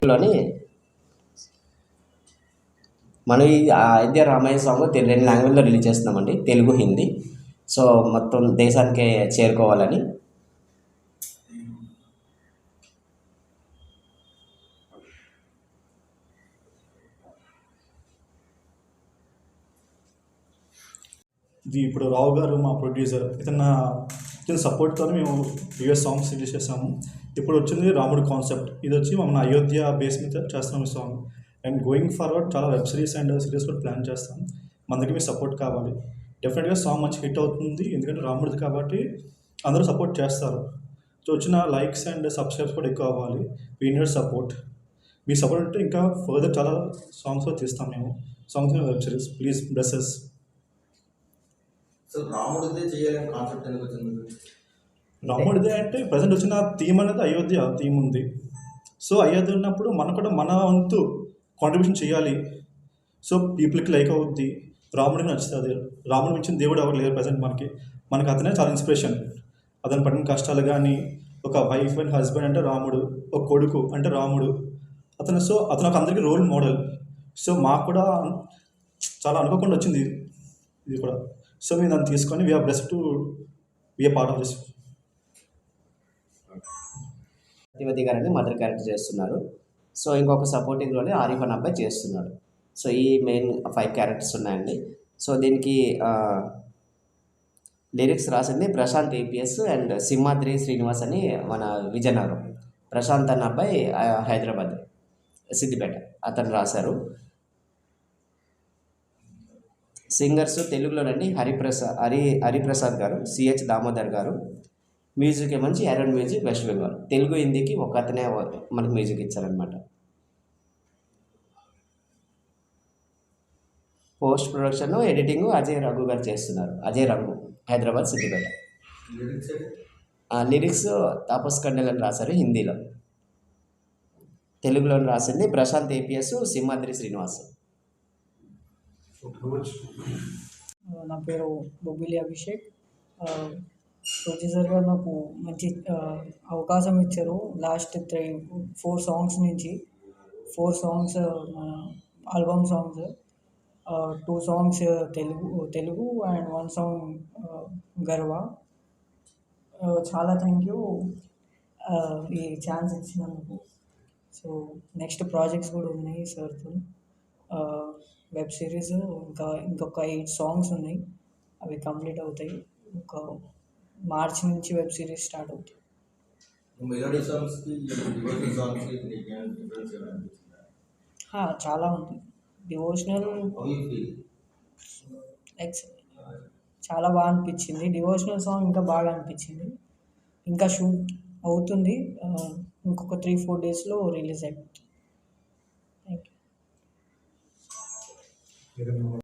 లోని మనం ఈ అయోధ్య రామయ్య సాంగ్ 2 లాంగ్వేజ్లో రిలీజ్ చేస్తున్నామండి, తెలుగు, హిందీ. సో మొత్తం దేశానికే చేరుకోవాలని. ఇది ఇప్పుడు రావు గారు మా ప్రొడ్యూసర్, ఇతని సపోర్ట్తో మేము ప్రీవియస్ సాంగ్స్ రిలీజ్ చేసాము. ఇప్పుడు వచ్చింది రాముడు కాన్సెప్ట్. ఇది వచ్చి మన అయోధ్య బేస్ మీద చేస్తున్నాం ఈ సాంగ్. అండ్ గోయింగ్ ఫార్వర్డ్ చాలా వెబ్ సిరీస్ అండ్ సిరీస్ కూడా ప్లాన్ చేస్తాం. మన దగ్గర మీ సపోర్ట్ కావాలి. డెఫినెట్గా సాంగ్ మంచి హిట్ అవుతుంది, ఎందుకంటే రాముడిది కాబట్టి అందరూ సపోర్ట్ చేస్తారు. సో వచ్చిన లైక్స్ అండ్ సబ్స్క్రైబ్స్ కూడా ఎక్కువ అవ్వాలి. We need support. మీ సపోర్ట్ అంటే ఇంకా ఫర్దర్ చాలా సాంగ్స్ తీస్తాం మేము, songs web series. Please blesses. సో రాముడిదే చేయాలని కాన్సెప్ట్ ఎందుకు వచ్చింది? రాముడిదే అంటే ప్రజెంట్ వచ్చిన థీమ్ అనేది అయోధ్య థీమ్ ఉంది. సో అయోధ్య ఉన్నప్పుడు మనం కూడా మన వంతు కాంట్రిబ్యూషన్ చేయాలి. సో పీపుల్కి లైక్ అవుద్ది, రాముడికి నచ్చుతుంది. రాముడికి మించిన దేవుడు ఎవరు లేరు ప్రజెంట్ మనకి అతనే చాలా ఇన్స్పిరేషన్. అతను పడిన కష్టాలు కానీ, ఒక వైఫ్ అండ్ హస్బెండ్ అంటే రాముడు, ఒక కొడుకు అంటే రాముడు. అతను ఒక అందరికీ రోల్ మోడల్. సో మాకు కూడా చాలా అనుకోకుండా వచ్చింది ఇది కూడా. సో మేము దాన్ని తీసుకొని we are blessed to be a part of this. Satyavathi గారని మదర్ క్యారెక్టర్ చేస్తున్నారు. సో ఇంకొక సపోర్టింగ్ రోల్ ఆరిఫ్ అనే అబ్బాయి చేస్తున్నాడు. సో ఈ మెయిన్ 5 క్యారెక్టర్స్ ఉన్నాయండి. సో దీనికి లిరిక్స్ రాసింది ప్రశాంత్ ఏపీఎస్ అండ్ సింహాద్రి శ్రీనివాస్ అని మన విజయనగరం. ప్రశాంత్ అన్న అబ్బాయి హైదరాబాద్ సిద్దిపేట, అతను రాశారు. సింగర్స్ తెలుగులోనండి హరిప్రసాద్ గారు, సిహెచ్ దామోదర్ గారు. మ్యూజిక్ ఏమంచి అరౌండ్ మ్యూజిక్ వెస్ట్ బెంగాల్. తెలుగు, హిందీకి ఒక అతనే మనకు మ్యూజిక్ ఇచ్చారనమాట. Post production editing Ajay Raghu గారు చేస్తున్నారు. అజయ్ రఘు, హైదరాబాద్ సిద్దిపేట. లిరిక్స్ తాపస్ కండెల్ అని రాశారు హిందీలో. తెలుగులో రాసింది ప్రశాంత్ ఏపీఎస్, సింహాద్రి శ్రీనివాస్. నా పేరు బొబ్బిలి అభిషేక్. ప్రొడ్యూసర్ గారు నాకు మంచి అవకాశం ఇచ్చారు. లాస్ట్ 4 సాంగ్స్ నుంచి 4 songs album songs, 2 songs Telugu and 1 song గర్వ. చాలా థ్యాంక్ యూ ఈ ఛాన్స్ ఇచ్చినందుకు. సో నెక్స్ట్ ప్రాజెక్ట్స్ కూడా ఉన్నాయి సార్తో. వెబ్ సిరీస్ ఇంకొక 8 సాంగ్స్ ఉన్నాయి, అవి కంప్లీట్ అవుతాయి. ఒక మార్చ్ నుంచి వెబ్ సిరీస్ స్టార్ట్ అవుతాయి. చాలా ఉంది. డివోషనల్ చాలా బాగా అనిపించింది. డివోషనల్ సాంగ్ ఇంకా బాగా అనిపించింది. ఇంకా షూట్ అవుతుంది, ఇంకొక 3-4 డేస్లో రిలీజ్ అయిపోతుంది. Thank you.